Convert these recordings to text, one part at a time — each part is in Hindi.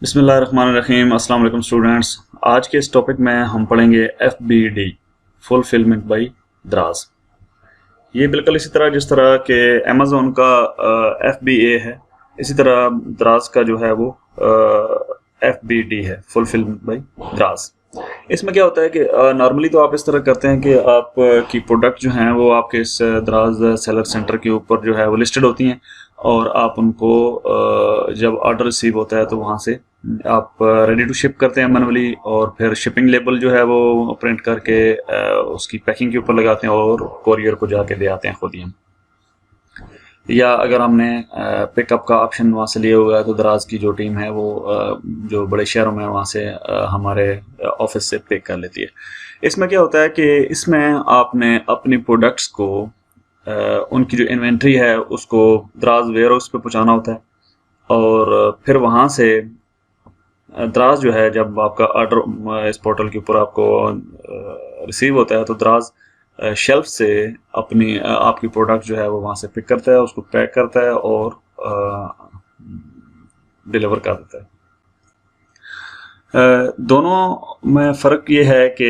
बिस्मिल्लाहिर्रहमानिर्रहीम। अस्सलाम वालेकुम स्टूडेंट्स। आज के इस टॉपिक में हम पढ़ेंगे FBD फुलफिलमेंट बाय द्राज। ये बिल्कुल इसी तरह जिस तरह के अमेज़न का FBA है, इसी तरह द्राज का जो है वो FBD है, फुलफिलमेंट बाय द्राज। इसमें क्या होता है कि नॉर्मली तो आप इस तरह करते हैं कि आप की प्रोडक्ट जो हैं वो आपके इस द्राज सेलर सेंटर के ऊपर जो है वो लिस्टेड होती हैं और आप उनको जब ऑर्डर रिसीव होता है तो वहाँ से आप रेडी टू शिप करते हैं मैनुअली, और फिर शिपिंग लेबल जो है वो प्रिंट करके उसकी पैकिंग के ऊपर लगाते हैं और कोरियर को जाके दे आते हैं खुद ही हम। या अगर हमने पिकअप का ऑप्शन वहाँ से लिया हुआ है तो दराज की जो टीम है वो जो बड़े शहरों में वहाँ से हमारे ऑफिस से पिक कर लेती है। इसमें क्या होता है कि इसमें आपने अपनी प्रोडक्ट्स को उनकी जो इन्वेंट्री है उसको दराज वेयर हाउस पे पहुँचाना होता है, और फिर वहाँ से दराज जो है जब आपका ऑर्डर इस पोर्टल के ऊपर आपको रिसीव होता है तो दराज शेल्फ से अपनी आपकी प्रोडक्ट जो है वो वहाँ से पिक करता है, उसको पैक करता है और डिलीवर कर देता है। दोनों में फ़र्क ये है कि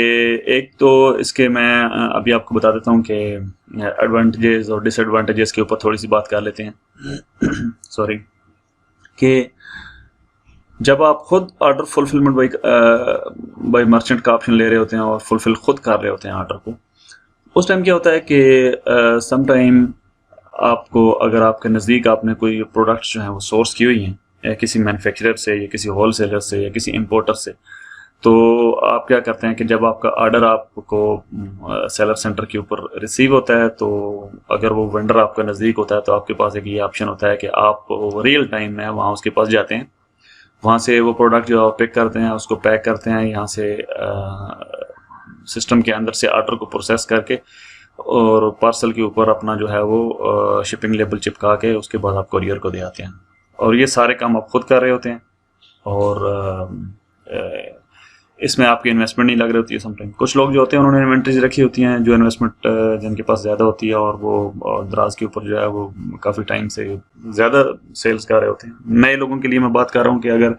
एक तो इसके मैं अभी आपको बता देता हूँ कि एडवांटेजेस और डिसएडवांटेजेस के ऊपर थोड़ी सी बात कर लेते हैं सॉरी कि जब आप खुद ऑर्डर फुलफिलमेंट बाय मर्चेंट का ऑप्शन ले रहे होते हैं और फुलफिल खुद कर रहे होते हैं ऑर्डर को, उस टाइम क्या होता है कि सम टाइम आपको अगर आपके नज़दीक आपने कोई प्रोडक्ट्स जो हैं वो सोर्स की हुई हैं या किसी मैन्युफैक्चरर से या किसी होल सेलर से या किसी इंपोर्टर से, तो आप क्या करते हैं कि जब आपका ऑर्डर आपको सेलर सेंटर के ऊपर रिसीव होता है तो अगर वो वेंडर आपका नज़दीक होता है तो आपके पास एक ये ऑप्शन होता है कि आप रियल टाइम में वहाँ उसके पास जाते हैं, वहाँ से वो प्रोडक्ट जो आप पिक करते हैं उसको पैक करते हैं, यहाँ से सिस्टम के अंदर से ऑर्डर को प्रोसेस करके और पार्सल के ऊपर अपना जो है वो शिपिंग लेबल चिपका के उसके बाद आप कोरियर को दे आते हैं, और ये सारे काम आप खुद कर रहे होते हैं और इसमें आपकी इन्वेस्टमेंट नहीं लग रही होती है। समटाइम कुछ लोग जो होते हैं उन्होंने इन्वेंट्रीज रखी होती हैं जो इन्वेस्टमेंट जिनके पास ज़्यादा होती है और वो दराज के ऊपर जो है वो काफ़ी टाइम से ज़्यादा सेल्स कर रहे होते हैं। नए लोगों के लिए मैं बात कर रहा हूँ कि अगर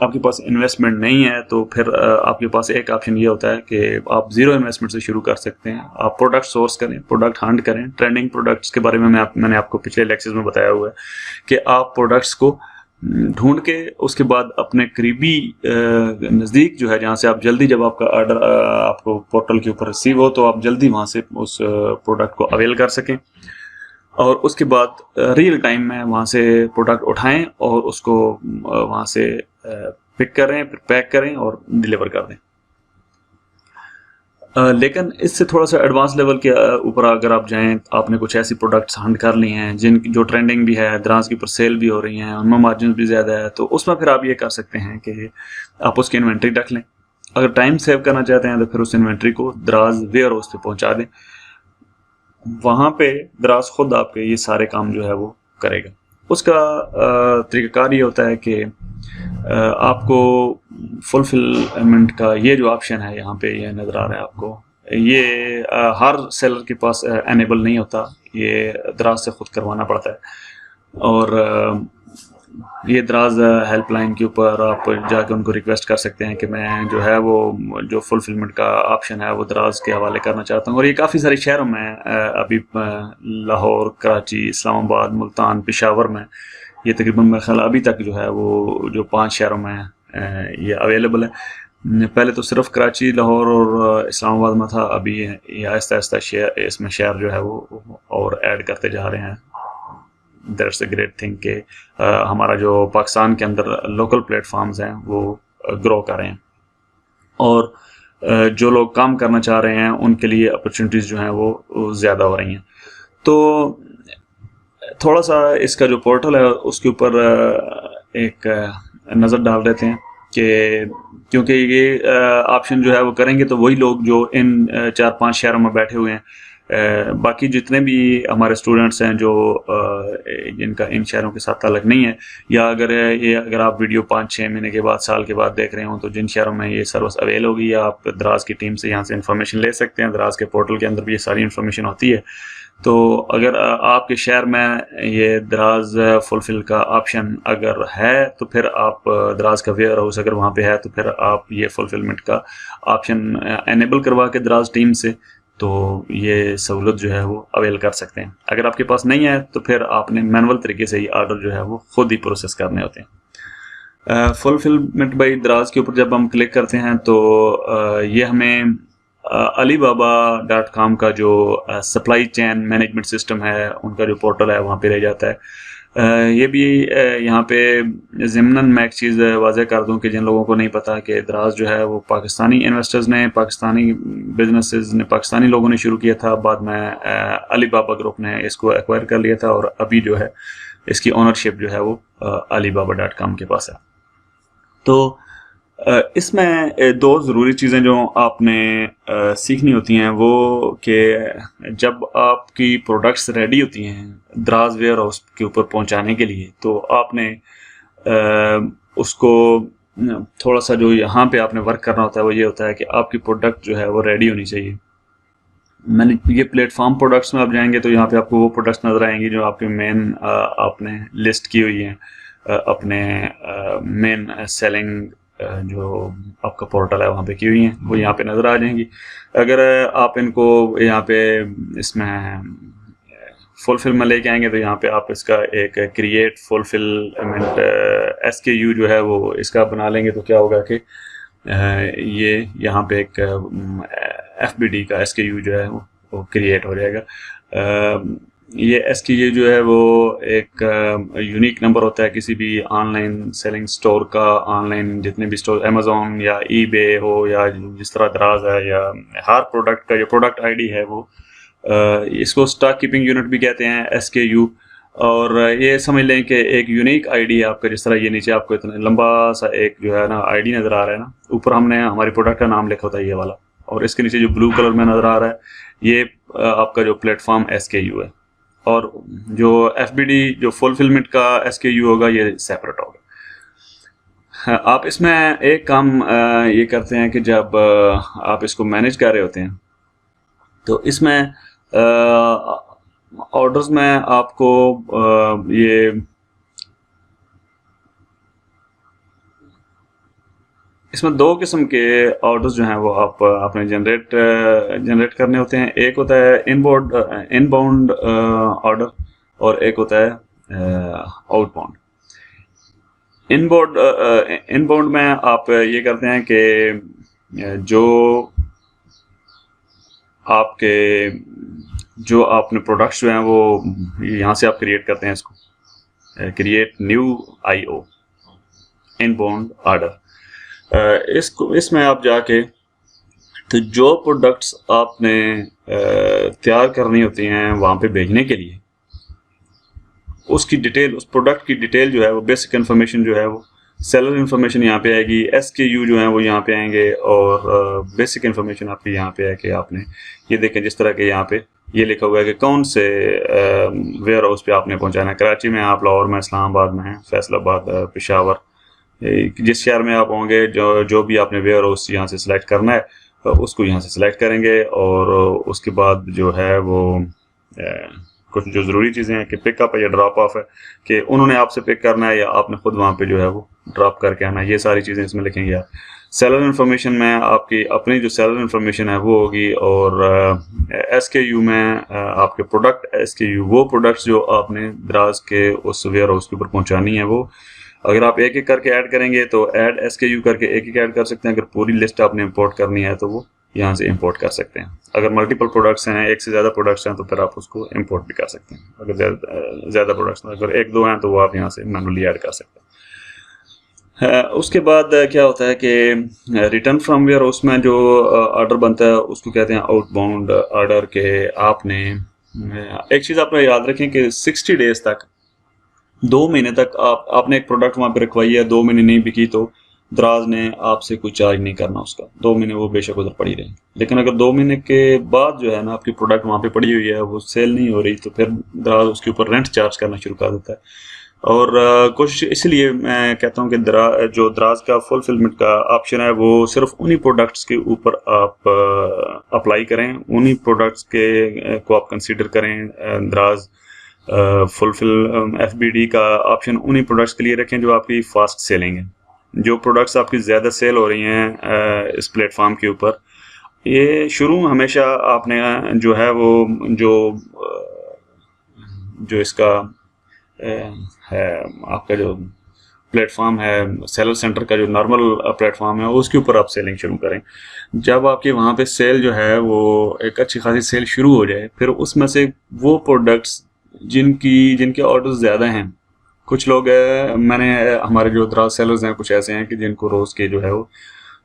आपके पास इन्वेस्टमेंट नहीं है तो फिर आपके पास एक ऑप्शन ये होता है कि आप ज़ीरो इन्वेस्टमेंट से शुरू कर सकते हैं। आप प्रोडक्ट सोर्स करें, प्रोडक्ट हंट करें। ट्रेंडिंग प्रोडक्ट्स के बारे में मैंने आपको पिछले लेक्चर्स में बताया हुआ है कि आप प्रोडक्ट्स को ढूंढ के उसके बाद अपने करीबी नज़दीक जो है जहाँ से आप जल्दी, जब आपका ऑर्डर आपको पोर्टल के ऊपर रिसीव हो तो आप जल्दी वहाँ से उस प्रोडक्ट को अवेल कर सकें, और उसके बाद रियल टाइम में वहाँ से प्रोडक्ट उठाएं और उसको वहाँ से पिक करें, फिर पैक करें और डिलीवर कर दें। लेकिन इससे थोड़ा सा एडवांस लेवल के ऊपर अगर आप जाएं, आपने कुछ ऐसी प्रोडक्ट्स हंट कर ली हैं जो ट्रेंडिंग भी है, दराज के ऊपर सेल भी हो रही हैं, उनमें मार्जिन भी ज़्यादा है, तो उसमें फिर आप ये कर सकते हैं कि आप उसकी इन्वेंट्री रख लें। अगर टाइम सेव करना चाहते हैं तो फिर उस इन्वेंट्री को दराज वेयर हाउस पे पहुँचा दें, वहाँ पे दराज खुद आपके ये सारे काम जो है वो करेगा। उसका तरीक़ाकार ये होता है कि आपको फुलफिलमेंट का ये जो ऑप्शन है यहाँ पे ये नज़र आ रहा है आपको, ये हर सेलर के पास एनेबल नहीं होता, ये दराज से ख़ुद करवाना पड़ता है। और ये दराज हेल्पलाइन के ऊपर आप जाकर उनको रिक्वेस्ट कर सकते हैं कि मैं जो है वो जो फुलफिलमेंट का ऑप्शन है वो दराज के हवाले करना चाहता हूँ। और ये काफ़ी सारे शहरों में अभी लाहौर, कराची, इस्लामाबाद, मुल्तान, पेशावर में ये तकरीबन मेरे ख्याल अभी तक जो है वो जो 5 शहरों में ये अवेलेबल है। पहले तो सिर्फ कराची, लाहौर और इस्लामाबाद में था, अभी ये आहिस्ता आहिस्ता इसमें शहर जो है वो और ऐड करते जा रहे हैं। दैट्स अ ग्रेट थिंग कि हमारा जो पाकिस्तान के अंदर लोकल प्लेटफॉर्म्स हैं वो ग्रो कर रहे हैं, और जो लोग काम करना चाह रहे हैं उनके लिए अपॉर्चुनिटीज़ जो हैं वो ज़्यादा हो रही हैं। तो थोड़ा सा इसका जो पोर्टल है उसके ऊपर एक नज़र डाल देते हैं कि क्योंकि ये ऑप्शन जो है वो करेंगे तो वही लोग जो इन 4-5 शहरों में बैठे हुए हैं, बाकी जितने भी हमारे स्टूडेंट्स हैं जो जिनका इन शहरों के साथ ताल्लुक़ नहीं है, या अगर आप वीडियो 5-6 महीने के बाद, साल के बाद देख रहे हो, तो जिन शहरों में ये सर्विस अवेल होगी, आप दराज की टीम से यहाँ से इन्फॉर्मेशन ले सकते हैं। दराज के पोर्टल के अंदर भी ये सारी इन्फॉर्मेशन होती है, तो अगर आपके शहर में ये दराज फुलफिल का ऑप्शन अगर है तो फिर आप दराज का वेयर हाउस अगर वहाँ पे है तो फिर आप ये फुलफिलमेंट का ऑप्शन एनेबल करवा के दराज टीम से तो ये सहूलत जो है वो अवेल कर सकते हैं। अगर आपके पास नहीं है तो फिर आपने मैनुअल तरीके से ही ऑर्डर जो है वो खुद ही प्रोसेस करने होते हैं। फुलफिलमेंट बाई दराज के ऊपर जब हम क्लिक करते हैं तो ये हमें alibaba.com का जो सप्लाई चेन मैनेजमेंट सिस्टम है उनका जो पोर्टल है वहाँ पे रह जाता है। ये भी यहाँ पे ज़िमनन मैं एक चीज़ वाज़ह कर दूँ कि जिन लोगों को नहीं पता कि दराज जो है वो पाकिस्तानी इन्वेस्टर्स ने, पाकिस्तानी बिजनेसेस ने, पाकिस्तानी लोगों ने शुरू किया था। बाद में अलीबाबा ग्रुप ने इसको एक्वायर कर लिया था और अभी जो है इसकी ओनरशिप जो है वो alibaba.com के पास है। तो इसमें दो ज़रूरी चीज़ें जो आपने सीखनी होती हैं वो कि जब आपकी प्रोडक्ट्स रेडी होती हैं दराज वेयर हाउस के ऊपर पहुंचाने के लिए तो आपने उसको थोड़ा सा जो यहाँ पे आपने वर्क करना होता है वो ये होता है कि आपकी प्रोडक्ट जो है वो रेडी होनी चाहिए। मैंने ये प्लेटफॉर्म प्रोडक्ट्स में आप जाएंगे तो यहाँ पे आपको वो प्रोडक्ट्स नज़र आएंगी जो आपके मेन आपने लिस्ट की हुई हैं अपने मेन सेलिंग जो आपका पोर्टल है वहाँ पे की हुई हैं वो यहाँ पे नज़र आ जाएंगी। अगर आप इनको यहाँ पे इसमें फुलफिल में लेके आएंगे तो यहाँ पे आप इसका एक क्रिएट फुलफिलमेंट SKU जो है वो इसका बना लेंगे तो क्या होगा कि ये यहाँ पे एक FBD का SKU जो है वो क्रिएट हो जाएगा। ये SKU जो है वो एक यूनिक नंबर होता है किसी भी ऑनलाइन सेलिंग स्टोर का। ऑनलाइन जितने भी स्टोर अमेज़ॉन या eBay हो या जिस तरह दराज है या हर प्रोडक्ट का जो प्रोडक्ट आईडी है वो इसको स्टॉक कीपिंग यूनिट भी कहते हैं SKU। और ये समझ लें कि एक यूनिक आईडी है आपका। जिस तरह ये नीचे आपको इतना लंबा सा एक जो है ना आईडी नज़र आ रहा है ना, ऊपर हमने हमारी प्रोडक्ट का नाम लिखा होता है ये वाला, और इसके नीचे जो ब्लू कलर में नज़र आ रहा है ये आपका जो प्लेटफॉर्म SKU है। और जो FBD जो फुलफिलमेंट का SKU होगा ये सेपरेट होगा। आप इसमें एक काम ये करते हैं कि जब आप इसको मैनेज कर रहे होते हैं तो इसमें ऑर्डर्स में आपको ये इसमें दो किस्म के ऑर्डर्स जो हैं वो आपने जनरेट करने होते हैं। एक होता है इनबाउंड ऑर्डर और एक होता है आउटबाउंड। इनबाउंड में आप ये करते हैं कि जो आपने प्रोडक्ट्स जो हैं वो यहाँ से आप क्रिएट करते हैं इसको create new IO inbound order. इसमें आप जाके तो जो प्रोडक्ट्स आपने तैयार करनी होती हैं वहाँ पे भेजने के लिए उसकी डिटेल, उस प्रोडक्ट की डिटेल जो है वो बेसिक इन्फॉर्मेशन जो है वो सेलर इन्फॉर्मेशन यहाँ पे आएगी, SKU जो है वो यहाँ पे आएंगे और बेसिक इन्फॉर्मेशन आपकी यहाँ पे है कि आपने ये देखें जिस तरह के यहाँ पे ये लिखा हुआ है कि कौन से वेयर हाउस पे आपने पहुँचाना है। कराची में, आप लाहौर में, इस्लामाबाद में, फैसलाबाद, पेशावर, जिस शहर में आप होंगे जो भी आपने वेयर हाउस यहाँ से सिलेक्ट करना है उसको यहाँ से सिलेक्ट करेंगे। और उसके बाद जो है वो कुछ जो ज़रूरी चीज़ें हैं कि पिकअप है या ड्रॉप ऑफ है कि उन्होंने आपसे पिक करना है या आपने खुद वहाँ पे जो है वो ड्रॉप करके आना है, ये सारी चीज़ें इसमें लिखेंगे आप। सेलर इन्फॉर्मेशन में आपकी अपनी जो सेलर इन्फॉर्मेशन है वो होगी और SKU में आपके प्रोडक्ट SKU वो प्रोडक्ट्स जो आपने दराज के उस वेयर हाउस के ऊपर पहुँचानी है वो अगर आप एक एक करके ऐड करेंगे तो ऐड SKU करके एक एक ऐड कर सकते हैं। अगर पूरी लिस्ट आपने इंपोर्ट करनी है तो वो यहाँ से इंपोर्ट कर सकते हैं। अगर मल्टीपल प्रोडक्ट्स हैं, एक से ज़्यादा प्रोडक्ट्स हैं तो फिर आप उसको इंपोर्ट भी कर सकते हैं। अगर ज़्यादा प्रोडक्ट्स हैं, अगर एक दो हैं तो वो आप यहाँ से मैनुअली ऐड कर सकते हैं। उसके बाद क्या होता है कि रिटर्न फ्रॉम वेयर उसमें जो ऑर्डर बनता है उसको कहते हैं आउटबाउंड ऑर्डर के। आपने एक चीज़ आपने याद रखें कि 60 डेज तक, 2 महीने तक आपने एक प्रोडक्ट वहाँ पे रखवाई है, 2 महीने नहीं बिकी तो दराज ने आपसे कोई चार्ज नहीं करना उसका। 2 महीने वो बेशक उधर पड़ी रही। लेकिन अगर 2 महीने के बाद जो है ना आपकी प्रोडक्ट वहाँ पे पड़ी हुई है वो सेल नहीं हो रही तो फिर दराज उसके ऊपर रेंट चार्ज करना शुरू कर देता है। और कोशिश इसलिए मैं कहता हूँ कि जो दराज का फुलफिलमेंट का ऑप्शन है वो सिर्फ उन्हीं प्रोडक्ट्स के ऊपर आप अप्लाई करें, उन्हीं प्रोडक्ट्स के को आप कंसीडर करें। दराज फुलफिल FBD का ऑप्शन उन्हीं प्रोडक्ट्स के लिए रखें जो आपकी फास्ट सेलिंग है, जो प्रोडक्ट्स आपकी ज़्यादा सेल हो रही हैं इस प्लेटफॉर्म के ऊपर। ये शुरू हमेशा आपने जो है वो जो इसका है आपका जो प्लेटफॉर्म है सेलर सेंटर का, जो नॉर्मल प्लेटफॉर्म है उसके ऊपर आप सेलिंग शुरू करें। जब आपके वहाँ पे सेल जो है वो एक अच्छी खासी सेल शुरू हो जाए, फिर उसमें से वो प्रोडक्ट्स जिनके ऑर्डर्स ज़्यादा हैं, कुछ लोग मैंने हमारे जो दराज सेलर्स हैं कुछ ऐसे हैं कि जिनको रोज़ के जो है वो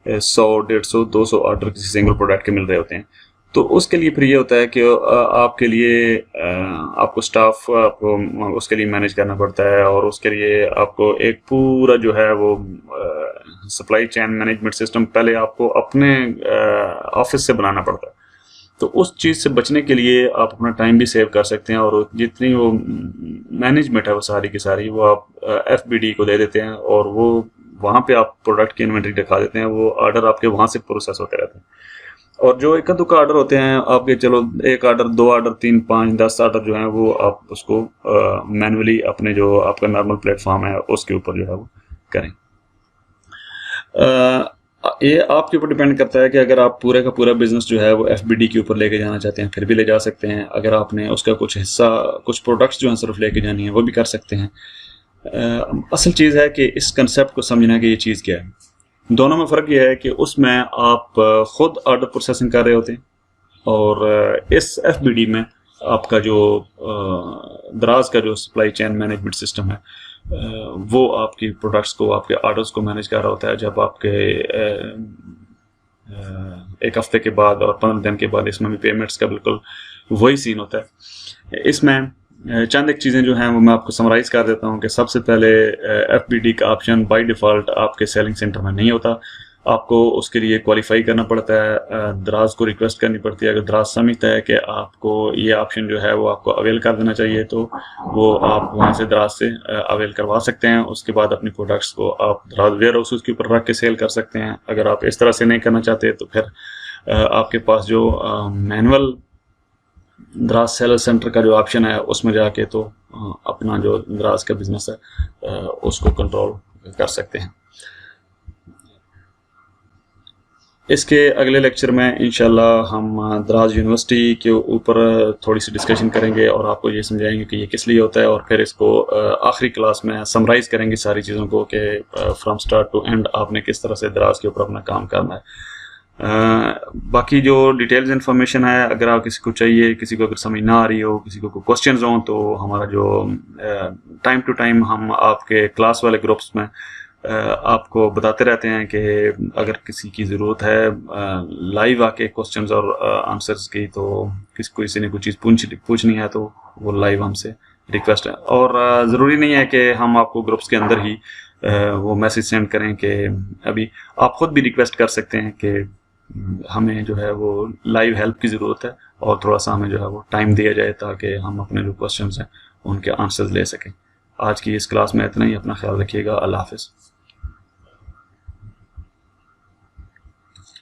100, 150, 200 ऑर्डर किसी सिंगल प्रोडक्ट के मिल रहे होते हैं। तो उसके लिए फिर ये होता है कि आपके लिए आपको स्टाफ आपको उसके लिए मैनेज करना पड़ता है, और उसके लिए आपको एक पूरा जो है वो सप्लाई चेन मैनेजमेंट सिस्टम पहले आपको अपने ऑफिस से बनाना पड़ता है। तो उस चीज़ से बचने के लिए आप अपना टाइम भी सेव कर सकते हैं, और जितनी वो मैनेजमेंट है वो सारी की सारी वो आप FBD को दे देते हैं, और वो वहाँ पे आप प्रोडक्ट की इन्वेंट्री दिखा देते हैं, वो ऑर्डर आपके वहाँ से प्रोसेस होते रहते हैं। और जो एक दो का ऑर्डर होते हैं आपके, चलो 1 ऑर्डर 2 ऑर्डर 3 5 10 ऑर्डर जो है वो आप उसको मैनुअली अपने जो आपका नॉर्मल प्लेटफॉर्म है उसके ऊपर जो है वो करें। ये आपके ऊपर डिपेंड करता है कि अगर आप पूरे का पूरा बिजनेस जो है वो FBD के ऊपर लेके जाना चाहते हैं फिर भी ले जा सकते हैं। अगर आपने उसका कुछ हिस्सा, कुछ प्रोडक्ट्स जो हैं सिर्फ लेके जानी है वो भी कर सकते हैं। असल चीज़ है कि इस कंसेप्ट को समझना कि ये चीज़ क्या है। दोनों में फ़र्क ये है कि उसमें आप ख़ुद ऑर्डर प्रोसेसिंग कर रहे होते हैं, और इस FBD में आपका जो दराज का जो सप्लाई चेन मैनेजमेंट सिस्टम है वो आपकी प्रोडक्ट्स को, आपके ऑर्डर्स को मैनेज कर रहा होता है। जब आपके 1 हफ्ते के बाद और 15 दिन के बाद इसमें भी पेमेंट्स का बिल्कुल वही सीन होता है। इसमें चंद एक चीज़ें जो हैं वो मैं आपको समराइज कर देता हूँ कि सबसे पहले FBD का ऑप्शन बाय डिफ़ॉल्ट आपके सेलिंग सेंटर में नहीं होता, आपको उसके लिए क्वालिफाई करना पड़ता है, दराज को रिक्वेस्ट करनी पड़ती है। अगर दराज समझता है कि आपको ये ऑप्शन जो है वो आपको अवेल कर देना चाहिए तो वो आप वहाँ से दराज से अवेल करवा सकते हैं। उसके बाद अपनी प्रोडक्ट्स को आप दराज वेयर हाउस के ऊपर रख के सेल कर सकते हैं। अगर आप इस तरह से नहीं करना चाहते तो फिर आपके पास जो मैनुअल दराज सेलर सेंटर का जो ऑप्शन है उसमें जाके तो अपना जो दराज का बिजनेस है उसको कंट्रोल कर सकते हैं। इसके अगले लेक्चर में इंशाल्लाह हम दराज यूनिवर्सिटी के ऊपर थोड़ी सी डिस्कशन करेंगे और आपको ये समझाएंगे कि ये किस लिए होता है, और फिर इसको आखिरी क्लास में समराइज़ करेंगे सारी चीज़ों को कि फ्रॉम स्टार्ट टू एंड आपने किस तरह से दराज के ऊपर अपना काम करना है। बाकी जो डिटेल्स इन्फॉर्मेशन है अगर आप किसी को चाहिए, किसी को अगर समझ ना आ रही हो, किसी को कोई क्वेश्चंस हो, तो हमारा जो टाइम टू टाइम हम आपके क्लास वाले ग्रुप्स में आपको बताते रहते हैं कि अगर किसी की ज़रूरत है लाइव आके क्वेश्चंस और आंसर्स की, तो किसी ने कोई चीज़ पूछनी है तो वो लाइव हमसे रिक्वेस्ट है। और ज़रूरी नहीं है कि हम आपको ग्रुप्स के अंदर ही वो मैसेज सेंड करें कि अभी आप ख़ुद भी रिक्वेस्ट कर सकते हैं कि हमें जो है वो लाइव हेल्प की ज़रूरत है और थोड़ा सा हमें जो है वो टाइम दिया जाए ताकि हम अपने जो क्वेश्चंस हैं उनके आंसर्स ले सकें। आज की इस क्लास में इतना ही। अपना ख्याल रखिएगा। अल्लाह हाफ़िज़।